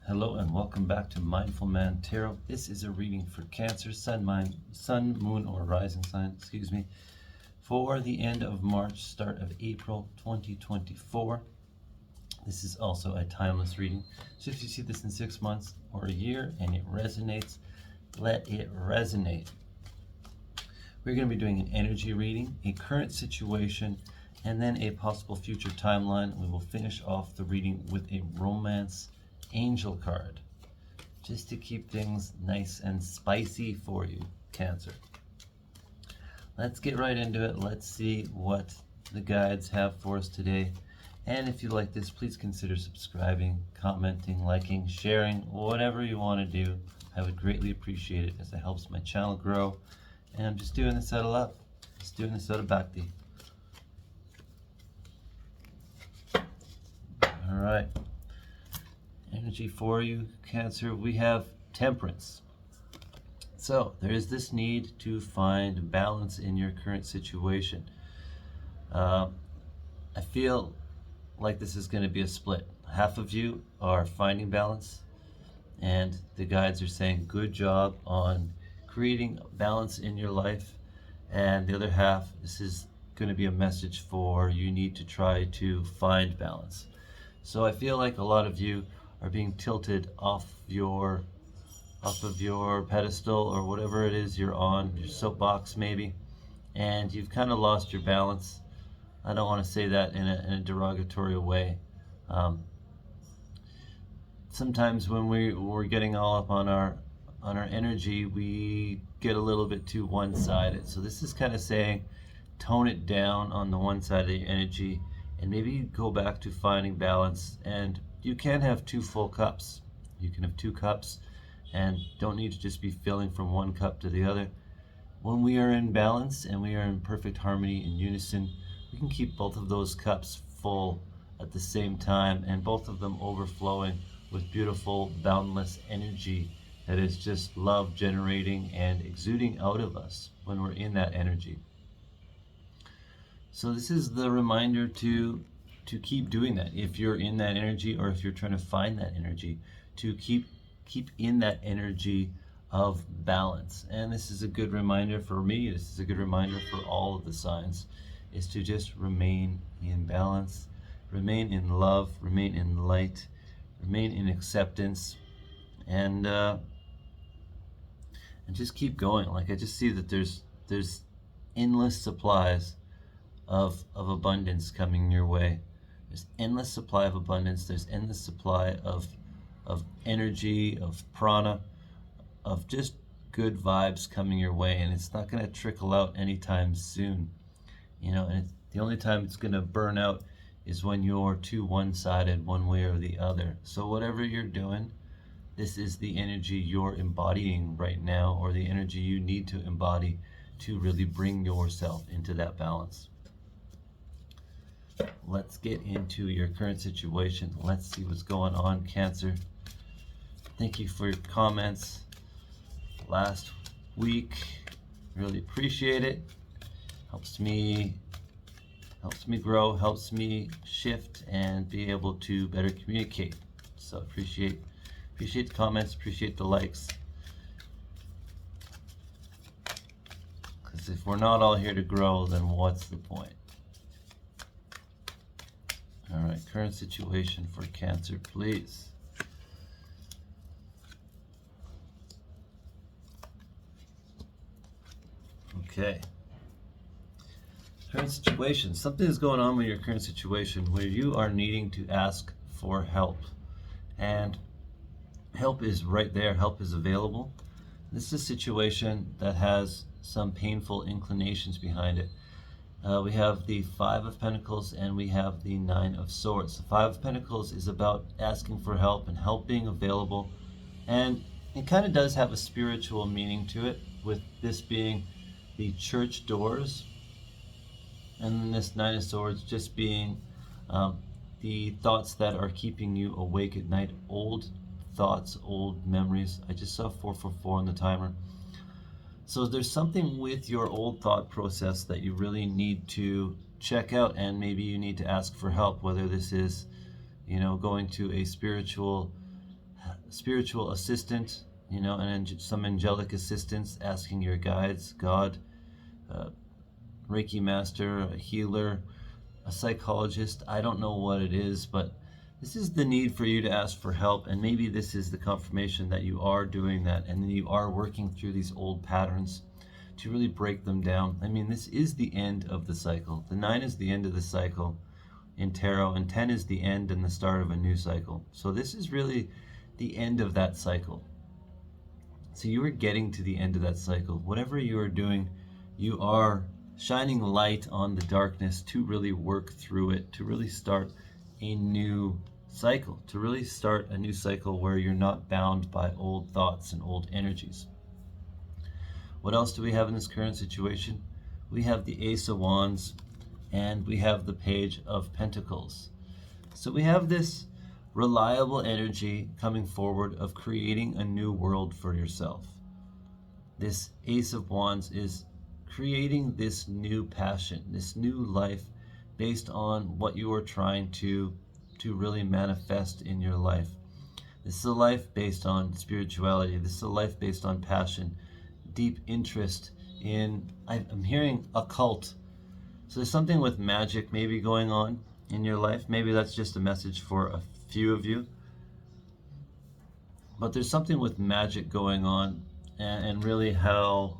Hello and welcome back to Mindful Man Tarot. This is a reading for Cancer, Sun, Moon, or Rising sign, for the end of March, start of April 2024. This is also a timeless reading. So if you see this in 6 months or a year and it resonates, let it resonate. We're going to be doing an energy reading, a current situation, and then a possible future timeline. We will finish off the reading with a romance angel card, just to keep things nice and spicy for you, Cancer. Let's get right into it. Let's see what the guides have for us today. And if you like this, please consider subscribing, commenting, liking, sharing, whatever you want to do. I would greatly appreciate it, as it helps my channel grow. And I'm just doing this out of love. Just doing this out of bhakti. All right. Energy for you, Cancer. We have Temperance. So there is this need to find balance in your current situation. I feel like this is going to be a split. Half of you are finding balance, and the guides are saying good job on creating balance in your life. And the other half, this is going to be a message for you need to try to find balance. So I feel like a lot of you are being tilted off of your pedestal, or whatever it is you're on, your soapbox maybe, and you've kind of lost your balance. I don't want to say that in a derogatory way. Sometimes when we're getting all up on our energy, we get a little bit too one-sided. So this is kind of saying, tone it down on the one side of the energy, and maybe go back to finding balance. And you can have 2 full cups. You can have 2 cups and don't need to just be filling from one cup to the other. When we are in balance and we are in perfect harmony and unison, we can keep both of those cups full at the same time, and both of them overflowing with beautiful, boundless energy that is just love generating and exuding out of us when we're in that energy. So this is the reminder to keep doing that. If you're in that energy, or if you're trying to find that energy, to keep in that energy of balance. And this is a good reminder for me, this is a good reminder for all of the signs, is to just remain in balance, remain in love, remain in light, remain in acceptance, and just keep going. Like, I just see that there's endless supplies of abundance coming your way. There's endless supply of abundance. There's endless supply of energy, of prana, of just good vibes coming your way, and it's not going to trickle out anytime soon. And the only time it's going to burn out is when you're too one-sided one way or the other. So whatever you're doing, this is the energy you're embodying right now, or the energy you need to embody to really bring yourself into that balance. Let's get into your current situation. Let's see what's going on, Cancer. Thank you for your comments last week. Really appreciate it. Helps me grow, helps me shift and be able to better communicate. So appreciate the comments, appreciate the likes. Because if we're not all here to grow, then what's the point? All right, current situation for Cancer, please. Okay. Current situation. Something is going on with your current situation where you are needing to ask for help. And help is right there. Help is available. This is a situation that has some painful inclinations behind it. We have the 5 of Pentacles and we have the 9 of Swords. The 5 of Pentacles is about asking for help and help being available. And it kind of does have a spiritual meaning to it, with this being the church doors. And then this 9 of Swords just being the thoughts that are keeping you awake at night. Old thoughts, old memories. I just saw 444 on the timer. So there's something with your old thought process that you really need to check out, and maybe you need to ask for help, whether this is, going to a spiritual spiritual assistant, you know, and some angelic assistance, asking your guides, God, Reiki master, a healer, a psychologist. I don't know what it is, but this is the need for you to ask for help. And maybe this is the confirmation that you are doing that, and you are working through these old patterns to really break them down. I mean, this is the end of the cycle. The 9 is the end of the cycle in tarot, and 10 is the end and the start of a new cycle. So this is really the end of that cycle. So you are getting to the end of that cycle. Whatever you are doing, you are shining light on the darkness to really work through it, to really start a new cycle, to really start a new cycle where you're not bound by old thoughts and old energies. What else do we have in this current situation? We have the Ace of Wands, and we have the Page of Pentacles. So we have this reliable energy coming forward of creating a new world for yourself. This Ace of Wands is creating this new passion, this new life based on what you are trying to really manifest in your life. This is a life based on spirituality. This is a life based on passion, deep interest in, I'm hearing occult. So there's something with magic maybe going on in your life. Maybe that's just a message for a few of you. But there's something with magic going on, and really how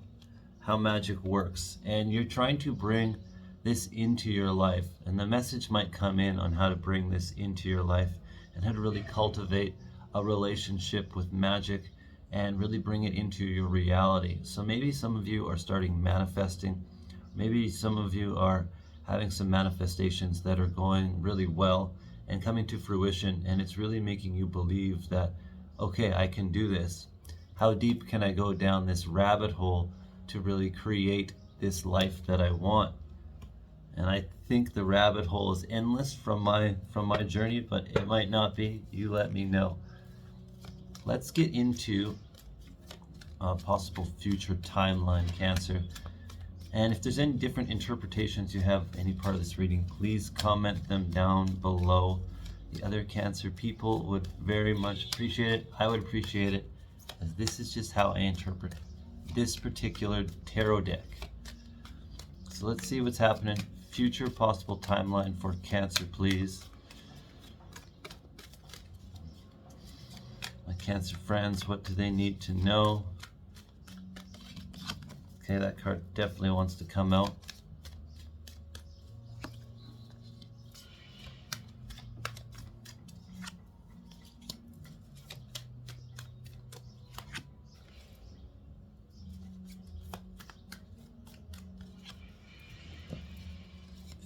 magic works. And you're trying to bring this into your life. And the message might come in on how to bring this into your life and how to really cultivate a relationship with magic and really bring it into your reality. So maybe some of you are starting manifesting. Maybe some of you are having some manifestations that are going really well and coming to fruition, and it's really making you believe that, okay, I can do this. How deep can I go down this rabbit hole to really create this life that I want? And I think the rabbit hole is endless from my journey, but it might not be. You let me know. Let's get into a possible future timeline, Cancer. And if there's any different interpretations you have any part of this reading, please comment them down below. The other Cancer people would very much appreciate it. I would appreciate it, as this is just how I interpret this particular tarot deck. So let's see what's happening. Future possible timeline for Cancer, please. My Cancer friends, what do they need to know? Okay, that card definitely wants to come out.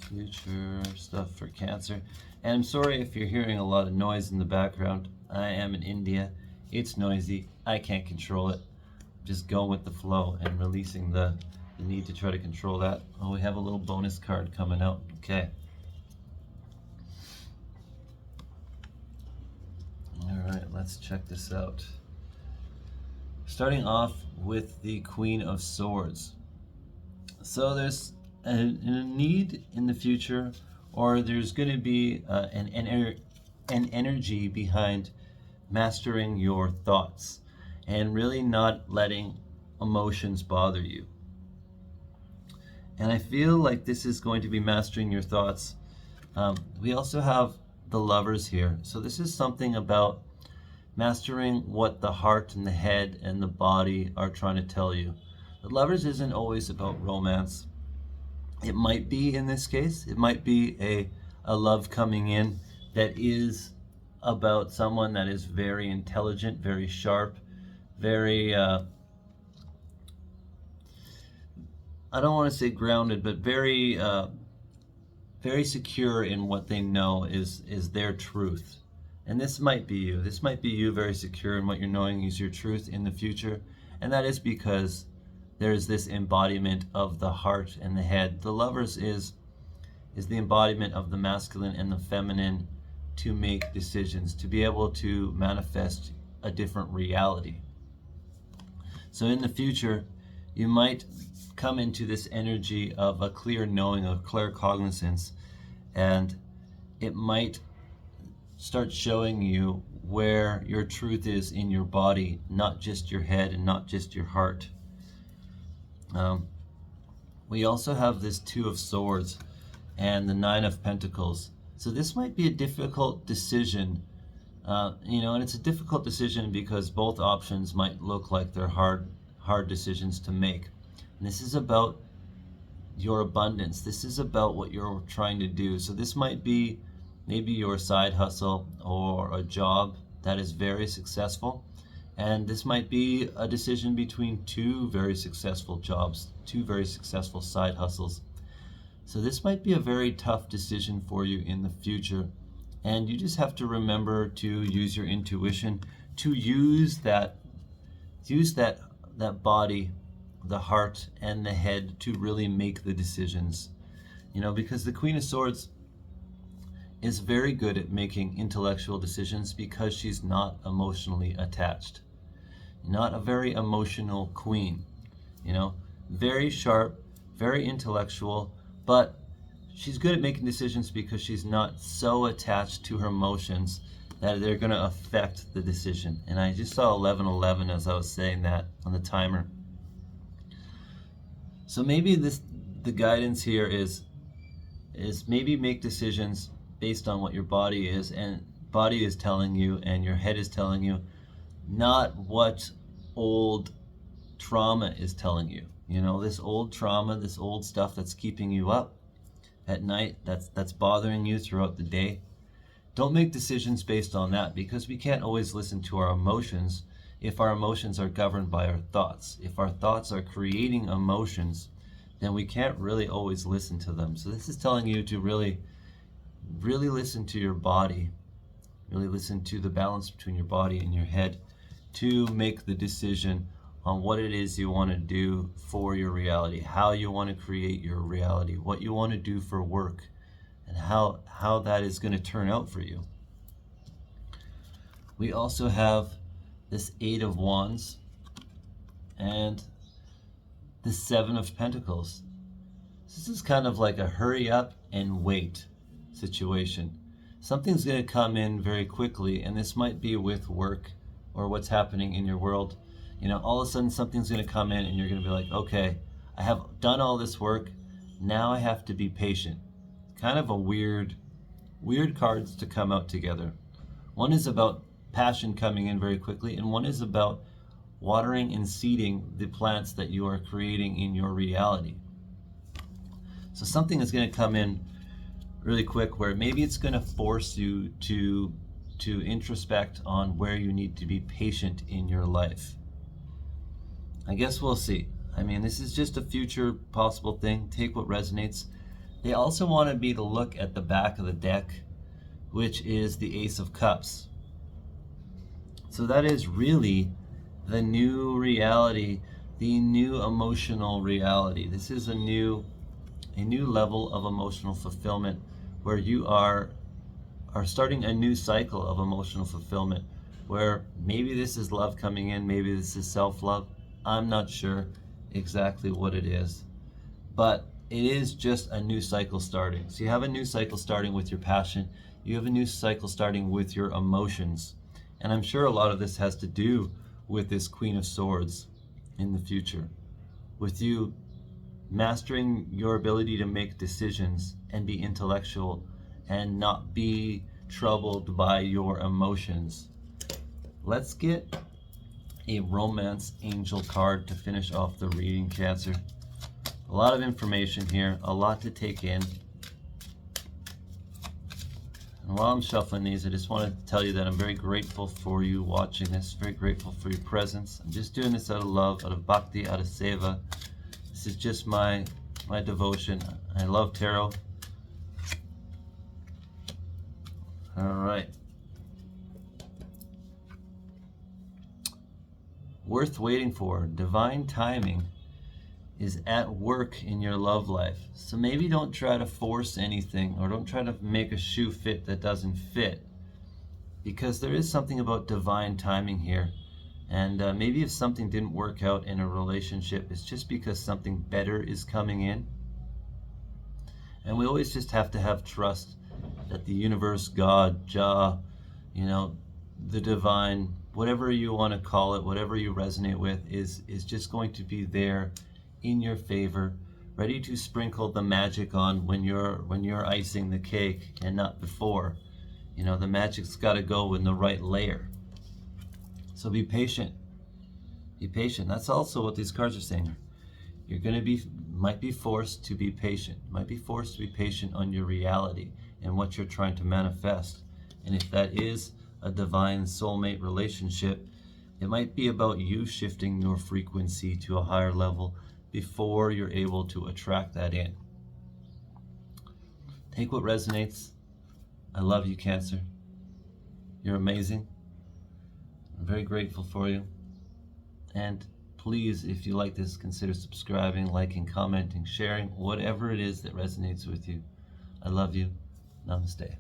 Future stuff for Cancer. And I'm sorry if you're hearing a lot of noise in the background. I am in India. It's noisy. I can't control it. Just going with the flow and releasing the need to try to control that. Oh, we have a little bonus card coming out. Okay. All right, let's check this out. Starting off with the Queen of Swords. So there's a need in the future, or there's going to be an energy behind mastering your thoughts and really not letting emotions bother you. And I feel like this is going to be mastering your thoughts. We also have the Lovers here. So this is something about mastering what the heart and the head and the body are trying to tell you. The Lovers isn't always about romance. It might be in this case. It might be a love coming in that is about someone that is very intelligent, very sharp, very, I don't want to say grounded, but very, very secure in what they know is their truth. And this might be you. This might be you, very secure in what you're knowing is your truth in the future. And that is because there's this embodiment of the heart and the head. The Lovers is the embodiment of the masculine and the feminine to make decisions, to be able to manifest a different reality. So in the future, you might come into this energy of a clear knowing, a clear cognizance, and it might start showing you where your truth is in your body, not just your head and not just your heart. We also have this Two of Swords and the Nine of Pentacles. So this might be a difficult decision, and it's a difficult decision because both options might look like they're hard decisions to make. And this is about your abundance. This is about what you're trying to do. So this might be maybe your side hustle or a job that is very successful. And this might be a decision between two very successful jobs, two very successful side hustles. So this might be a very tough decision for you in the future. And you just have to remember to use your intuition, to use that body, the heart and the head to really make the decisions. Because the Queen of Swords is very good at making intellectual decisions because she's not emotionally attached. Not a very emotional queen, very sharp, very intellectual, but she's good at making decisions because she's not so attached to her emotions that they're going to affect the decision. And I just saw 1111 as I was saying that on the timer. So maybe the guidance here is maybe make decisions based on what your body is telling you and your head is telling you, not what old trauma is telling you. This old trauma, this old stuff that's keeping you up at night, that's bothering you throughout the day. Don't make decisions based on that, because we can't always listen to our emotions if our emotions are governed by our thoughts. If our thoughts are creating emotions, then we can't really always listen to them. So this is telling you to really listen to your body, really listen to the balance between your body and your head to make the decision on what it is you want to do for your reality, how you want to create your reality, what you want to do for work, and how that is going to turn out for you. We also have this Eight of Wands and the Seven of Pentacles. This is kind of like a hurry up and wait situation. Something's going to come in very quickly, and this might be with work or what's happening in your world. All of a sudden something's going to come in and you're going to be like, okay, I have done all this work, now I have to be patient. Kind of a weird cards to come out together. One is about passion coming in very quickly, and one is about watering and seeding the plants that you are creating in your reality. So something is going to come in really quick where maybe it's going to force you to introspect on where you need to be patient in your life. I guess we'll see. This is just a future possible thing. Take what resonates. They also wanted me to look at the back of the deck, which is the Ace of Cups. So that is really the new reality, the new emotional reality. This is a new level of emotional fulfillment where you are starting a new cycle of emotional fulfillment, where maybe this is love coming in, maybe this is self-love. I'm not sure exactly what it is, but it is just a new cycle starting. So you have a new cycle starting with your passion. You have a new cycle starting with your emotions. And I'm sure a lot of this has to do with this Queen of Swords in the future, with you mastering your ability to make decisions and be intellectual and not be troubled by your emotions. Let's get a romance angel card to finish off the reading, Cancer. A lot of information here, a lot to take in. And while I'm shuffling these, I just want to tell you that I'm very grateful for you watching this, very grateful for your presence. I'm just doing this out of love, out of bhakti, out of seva. This is just my devotion. I love tarot. All right. Worth waiting for. Divine timing is at work in your love life. So maybe don't try to force anything, or don't try to make a shoe fit that doesn't fit, because there is something about divine timing here. And maybe if something didn't work out in a relationship, it's just because something better is coming in. And we always just have to have trust that the universe, God, Jah, the divine, whatever you want to call it, whatever you resonate with, is just going to be there in your favor, ready to sprinkle the magic on when you're icing the cake and not before. You know, the magic's got to go in the right layer. So be patient. Be patient. That's also what these cards are saying. You're going to might be forced to be patient. Might be forced to be patient on your reality and what you're trying to manifest. And if that is a divine soulmate relationship, it might be about you shifting your frequency to a higher level before you're able to attract that in. Take what resonates. I love you, Cancer. You're amazing. I'm very grateful for you. And please, if you like this, consider subscribing, liking, commenting, sharing, whatever it is that resonates with you. I love you. Namaste.